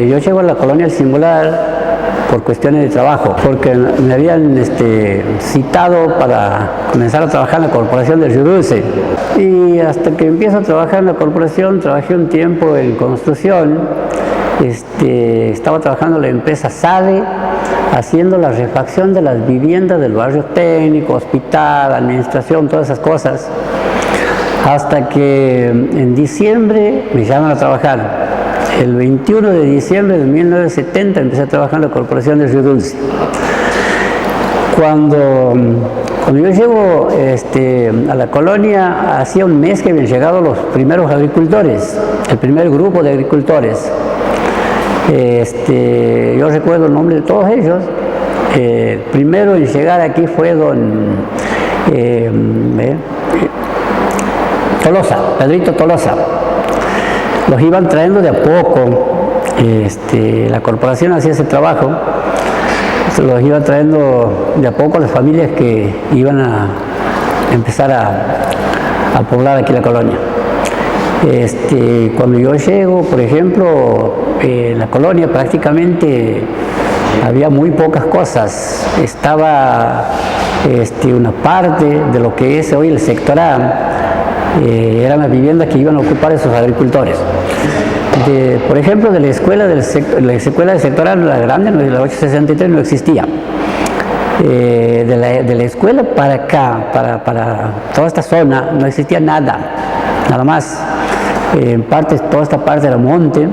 Yo llego a la colonia El Singular por cuestiones de trabajo, porque me habían citado para comenzar a trabajar en la corporación de Río Dulce. Y hasta que empiezo a trabajar en la corporación, trabajé un tiempo en construcción. Estaba trabajando en la empresa SADE, haciendo la refacción de las viviendas del barrio técnico, hospital, administración, todas esas cosas. Hasta que en diciembre me llaman a trabajar. El 21 de diciembre de 1970 empecé a trabajar en la corporación de Río Dulce. Cuando yo llego a la colonia, hacía un mes que habían llegado los primeros agricultores, el primer grupo de agricultores. Yo recuerdo el nombre de todos ellos. El primero en llegar aquí fue don Tolosa, Pedrito Tolosa. Los iban trayendo de a poco. La corporación hacía ese trabajo. Los iba trayendo de a poco las familias que iban a empezar a poblar aquí la colonia. Cuando yo llego, por ejemplo, en la colonia prácticamente había muy pocas cosas. Estaba una parte de lo que es hoy el sector A, eran las viviendas que iban a ocupar esos agricultores. Por ejemplo, de la escuela del sector A, la grande, de la 863, no existía. De la escuela para acá, para toda esta zona, no existía nada más. En parte, toda esta parte era monte.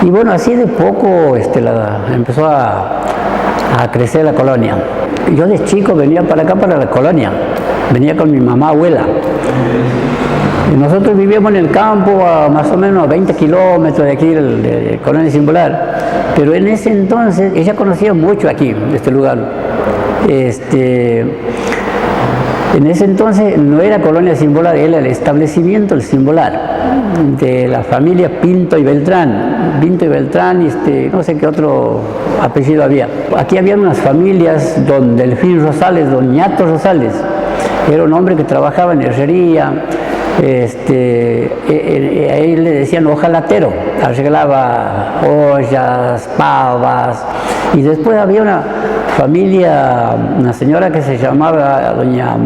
Y bueno, así de poco empezó a crecer la colonia. Yo de chico venía para acá, para la colonia. Venía con mi mamá abuela. Y nosotros vivíamos en el campo a más o menos a 20 kilómetros de aquí, de Colonia El Singular. Pero en ese entonces, ella conocía mucho aquí, este lugar. En ese entonces no era Colonia El Singular, era el establecimiento El Singular, de la familia Pinto y Beltrán. Pinto y Beltrán, no sé qué otro apellido había. Aquí había unas familias, don Delfín Rosales, don Ñato Rosales. Era un hombre que trabajaba en herrería. A él le decían hojalatero, arreglaba ollas, pavas. Y después había una familia, una señora que se llamaba doña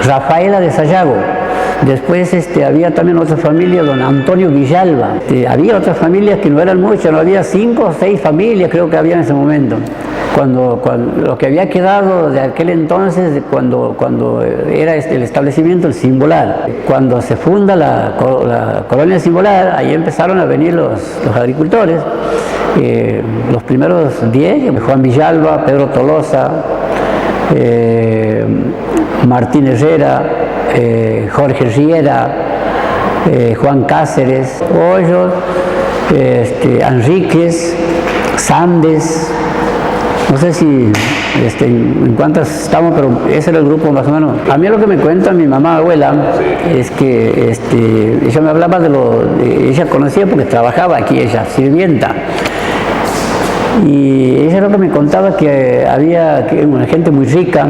Rafaela de Sayago. Después había también otra familia, don Antonio Villalba. Había otras familias que no eran muchas, no había 5 o 6 familias creo que había en ese momento. Cuando lo que había quedado de aquel entonces, cuando era el establecimiento El Singular. Cuando se funda la colonia El Singular, ahí empezaron a venir los agricultores. Los primeros 10, Juan Villalba, Pedro Tolosa, Martín Herrera, Jorge Riera, Juan Cáceres, Hoyos, Enríquez, Sandes. No sé si en cuántas estamos, pero ese era el grupo más o menos. A mí lo que me cuenta mi mamá abuela es que ella me hablaba ella conocía porque trabajaba aquí, ella, sirvienta. Y ella lo que me contaba que había una gente muy rica,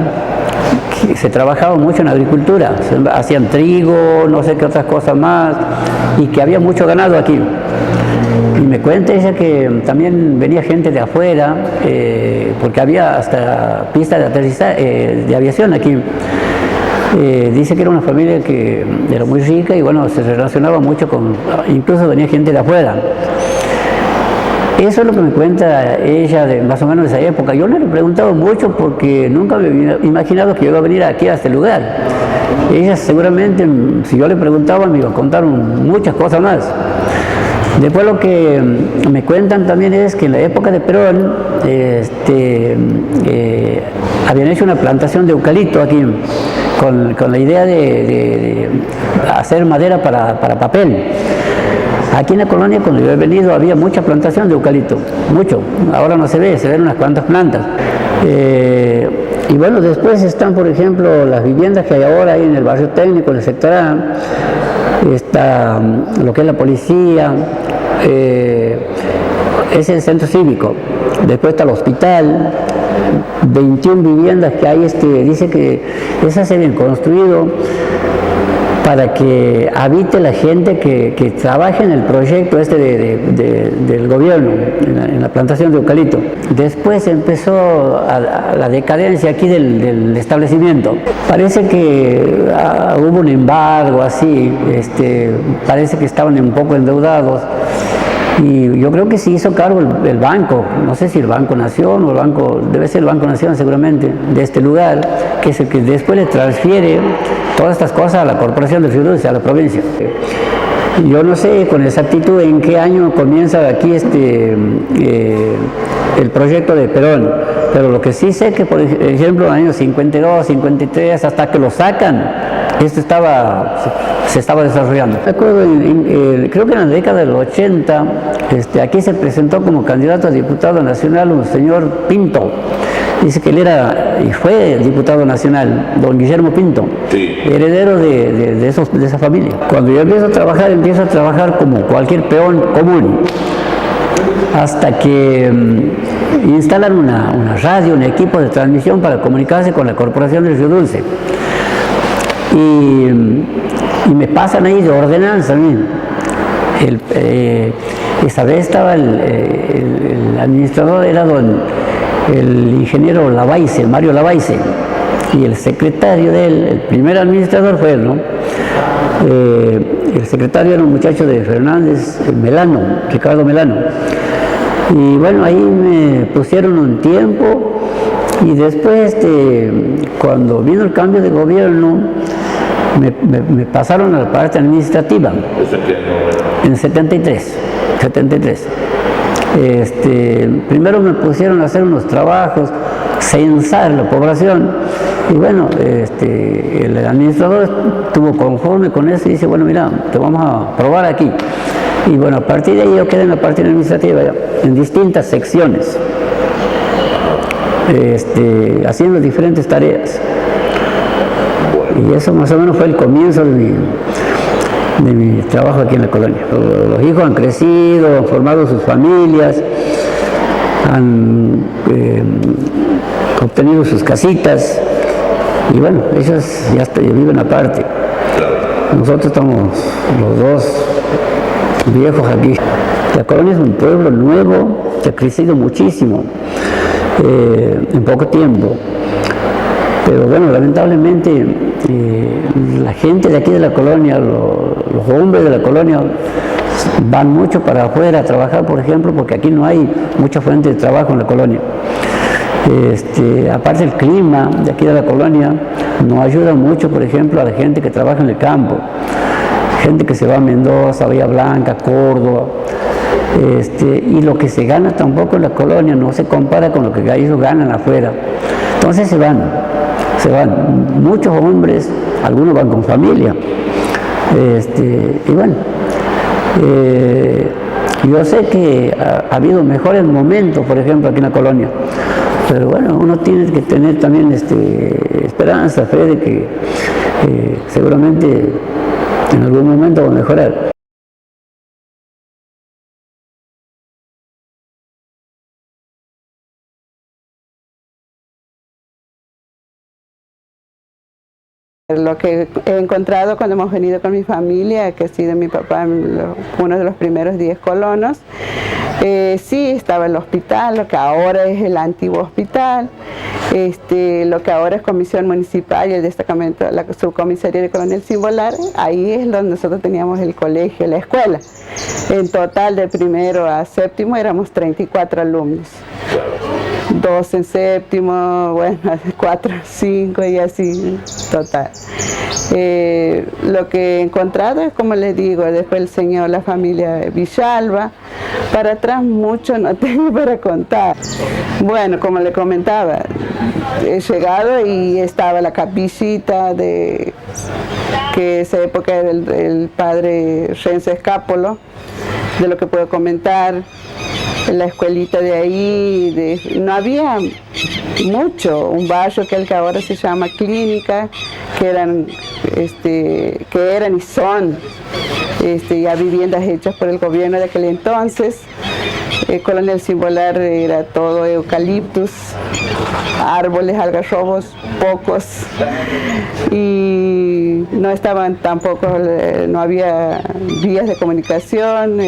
que se trabajaba mucho en agricultura, hacían trigo, no sé qué otras cosas más, y que había mucho ganado aquí. Y me cuenta ella que también venía gente de afuera, porque había hasta pistas de aterrizaje, de aviación aquí. Dice que era una familia que era muy rica y bueno, se relacionaba mucho incluso venía gente de afuera. Eso es lo que me cuenta ella más o menos de esa época. Yo no le he preguntado mucho porque nunca me había imaginado que yo iba a venir aquí a este lugar. Ella seguramente, si yo le preguntaba, me iba a contar muchas cosas más. Después lo que me cuentan también es que en la época de Perón habían hecho una plantación de eucalipto aquí con la idea de hacer madera para papel. Aquí en la colonia, cuando yo he venido, había mucha plantación de eucalipto, mucho. Ahora no se ven unas cuantas plantas. Y bueno, después están, por ejemplo, las viviendas que hay ahora ahí en el barrio técnico, en el sector A. Está lo que es la policía, es el centro cívico. Después está el hospital, 21 viviendas que hay, dice que esas se habían construido para que habite la gente que trabaje en el proyecto este del gobierno, en la plantación de eucalipto. Después empezó la decadencia aquí del establecimiento. Parece que hubo un embargo así, parece que estaban un poco endeudados. Y yo creo que se hizo cargo el banco, no sé si el Banco Nación o el banco, debe ser el Banco Nación seguramente, de este lugar, que es el que después le transfiere todas estas cosas a la Corporación del Río Dulce, a la provincia. Yo no sé con exactitud en qué año comienza aquí el proyecto de Perón, pero lo que sí sé que, por ejemplo, en el año 52, 53, hasta que lo sacan, esto se estaba desarrollando. Me acuerdo, creo que en la década del 80, aquí se presentó como candidato a diputado nacional un señor Pinto. Dice que él era y fue diputado nacional, don Guillermo Pinto, sí, heredero de esa familia. Cuando yo empiezo a trabajar como cualquier peón común, hasta que instalan una radio, un equipo de transmisión para comunicarse con la Corporación del Río Dulce. Y me pasan ahí de ordenanza. Esa vez estaba el administrador, era el ingeniero Lavaize, Mario Lavaize, y el secretario de él, el primer administrador fue él, ¿no? El secretario era un muchacho de Fernández, Melano, Ricardo Melano. Y bueno, ahí me pusieron un tiempo y después, cuando vino el cambio de gobierno, me pasaron a la parte administrativa. En el 73. Primero me pusieron a hacer unos trabajos, censar la población, y bueno, el administrador estuvo conforme con eso y dice, bueno, mira, te vamos a probar aquí. Y bueno, a partir de ahí yo quedé en la parte administrativa, en distintas secciones, haciendo diferentes tareas. Y eso más o menos fue el comienzo de mi trabajo aquí en la colonia. Los hijos han crecido, han formado sus familias, han obtenido sus casitas y bueno, ellos ya viven aparte. Nosotros estamos los dos viejos aquí. La colonia es un pueblo nuevo que ha crecido muchísimo en poco tiempo. Pero bueno, lamentablemente la gente de aquí de la colonia, los hombres de la colonia van mucho para afuera a trabajar, por ejemplo, porque aquí no hay mucha fuente de trabajo en la colonia. Aparte el clima de aquí de la colonia no ayuda mucho, por ejemplo, a la gente que trabaja en el campo. Gente que se va a Mendoza, Bahía Blanca, Córdoba. Y lo que se gana tampoco en la colonia no se compara con lo que ellos ganan afuera. Entonces se van muchos hombres, algunos van con familia, y bueno, yo sé que ha habido mejores momentos, por ejemplo, aquí en la colonia, pero bueno, uno tiene que tener también esperanza, fe de que seguramente en algún momento va a mejorar. Lo que he encontrado cuando hemos venido con mi familia, que ha sido mi papá uno de los primeros 10 colonos, sí estaba el hospital, lo que ahora es el antiguo hospital, lo que ahora es comisión municipal y el destacamento, la subcomisaría de Coronel Simbolar, ahí es donde nosotros teníamos el colegio, la escuela. En total de primero a séptimo éramos 34 alumnos. 2 en séptimo, bueno, 4, 5 y así, total. Lo que he encontrado es, como les digo, después el señor, la familia Villalba, para atrás mucho no tengo para contar. Bueno, como le comentaba, he llegado y estaba la capillita que esa época era el padre Renzo Escápolo, de lo que puedo comentar. La escuelita de ahí, no había mucho, un barrio que ahora se llama Clínica, que eran y son ya viviendas hechas por el gobierno de aquel entonces. Coronel Simbolar era todo eucaliptus, árboles, algarrobos, pocos, y no estaban tampoco, no había vías de comunicación,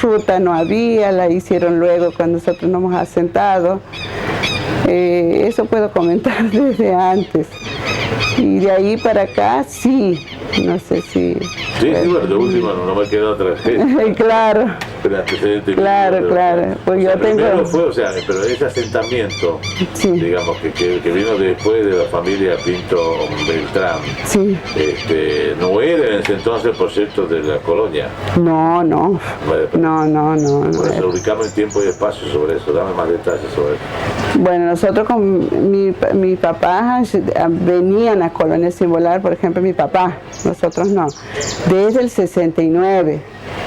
ruta no había, la hicieron luego cuando nosotros nos hemos asentado. Eso puedo comentar desde antes. Y de ahí para acá, sí, no sé si... Sí, bueno, lo último, no me queda otra vez. Claro. Claro. Pues yo tengo... Fue, pero ese asentamiento, sí, digamos, que vino después de la familia Pinto Beltrán, sí, no era en ese entonces proyecto de la colonia. No. No. Bueno, ubicamos en tiempo y espacio sobre eso, dame más detalles sobre eso. Bueno, nosotros con mi papá venían a Colonia Sin Volar, por ejemplo, mi papá, nosotros no, desde el 69.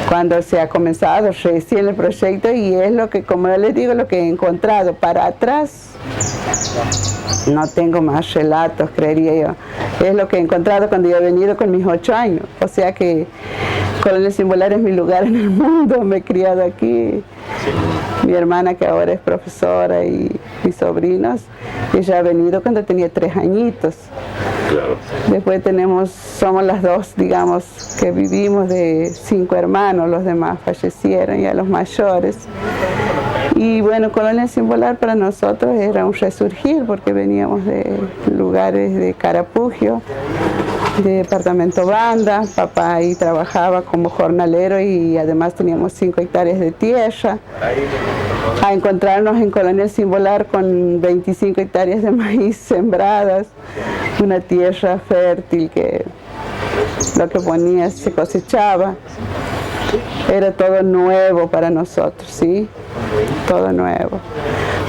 Cuando se ha comenzado recién el proyecto, y es lo que, como les digo, lo que he encontrado. Para atrás no tengo más relatos, creería yo. Es lo que he encontrado cuando yo he venido con mis 8 años. O sea que Colonia Sin Volar es mi lugar en el mundo, me he criado aquí. Mi hermana, que ahora es profesora, y mis sobrinos, ella ha venido cuando tenía 3 añitos. Claro. Después somos las dos, digamos, que vivimos de 5 hermanos, los demás fallecieron, ya los mayores. Y bueno, Colonia Sin Volar para nosotros era un resurgir, porque veníamos de lugares de Carapugio, de departamento Banda. Papá ahí trabajaba como jornalero y además teníamos 5 hectáreas de tierra. A encontrarnos en Colonia Sin Volar con 25 hectáreas de maíz sembradas, una tierra fértil que lo que ponías se cosechaba. Era todo nuevo para nosotros, ¿sí? Todo nuevo.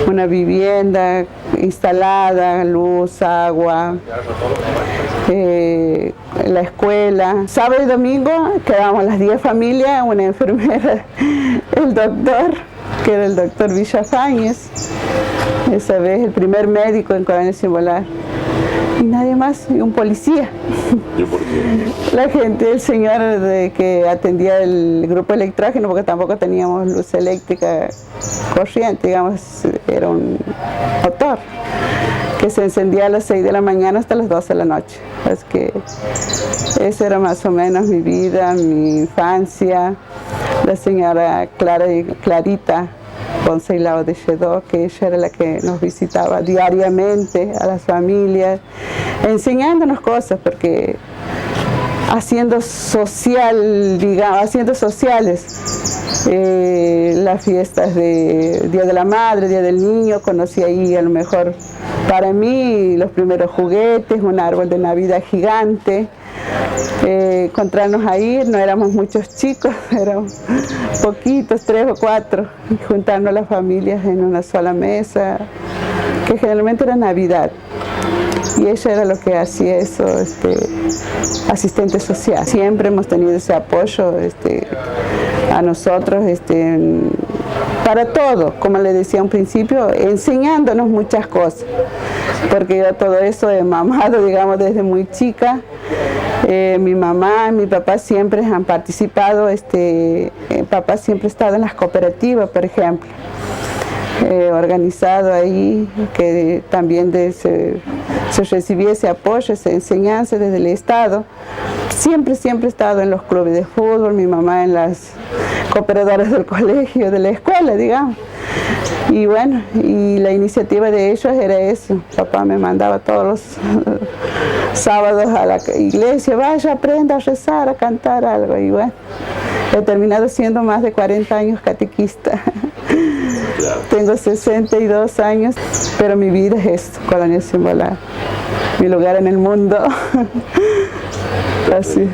Una vivienda instalada, luz, agua, la escuela. Sábado y domingo quedábamos las 10 familias, una enfermera, el doctor, que era el doctor Villafañez, esa vez el primer médico en Colonia Sin Volar. Y nadie más, y un policía. ¿Y por qué? La gente, el señor que atendía el grupo electrógeno, porque tampoco teníamos luz eléctrica corriente, digamos, era un motor que se encendía a las 6 de la mañana hasta las 12 de la noche. Es que esa era más o menos mi vida, mi infancia. La señora Clarita Ponceilao de Lledó, que ella era la que nos visitaba diariamente a las familias, enseñándonos cosas, porque haciendo sociales las fiestas de Día de la Madre, Día del Niño. Conocí ahí a lo mejor para mí los primeros juguetes, un árbol de Navidad gigante. Encontrarnos ahí, no éramos muchos chicos, éramos poquitos, 3 o 4, y juntarnos las familias en una sola mesa, que generalmente era Navidad. Y ella era lo que hacía eso, asistente social. Siempre hemos tenido ese apoyo a nosotros, para todo, como le decía un principio, enseñándonos muchas cosas, porque yo todo eso he mamado, digamos, desde muy chica. Mi mamá y mi papá siempre han participado, papá siempre ha estado en las cooperativas, por ejemplo, organizado ahí, que también se recibía ese apoyo, esa enseñanza desde el Estado. Siempre he estado en los clubes de fútbol, mi mamá en las cooperadoras del colegio, de la escuela, digamos. Y bueno, y la iniciativa de ellos era eso. Papá me mandaba todos los sábados a la iglesia, vaya, aprenda a rezar, a cantar algo. Y bueno, he terminado siendo más de 40 años catequista. Tengo 62 años, pero mi vida es esto, Colonia Sin Volar, mi lugar en el mundo. Así.